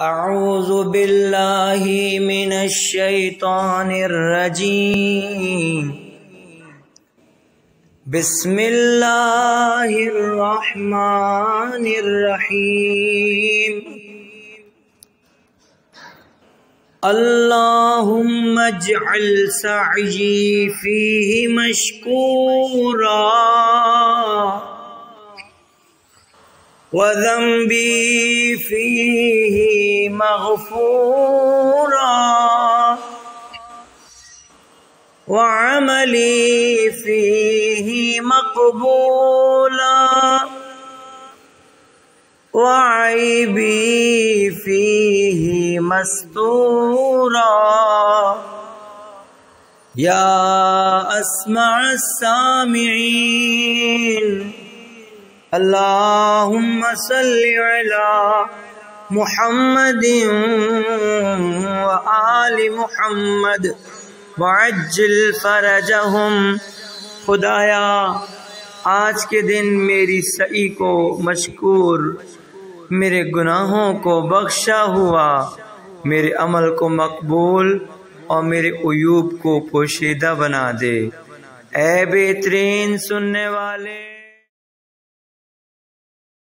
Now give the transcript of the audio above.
اعوذ باللہ من الشیطان الرجیم بسم اللہ الرحمن الرحیم اللہم اجعل سعی فیہ مشکورا وذنبی فیہ مغفورا وعملی فیہ مقبولا وعیبی فیہ مستورا یا اسمع السامعین اللہم صلی علی محمد وآل محمد وعجل فرجہم۔ خدایا آج کے دن میری سعی کو مشکور، میرے گناہوں کو بخشا ہوا، میرے عمل کو مقبول اور میرے عیوب کو پوشیدہ بنا دے۔ اے بہترین سننے والے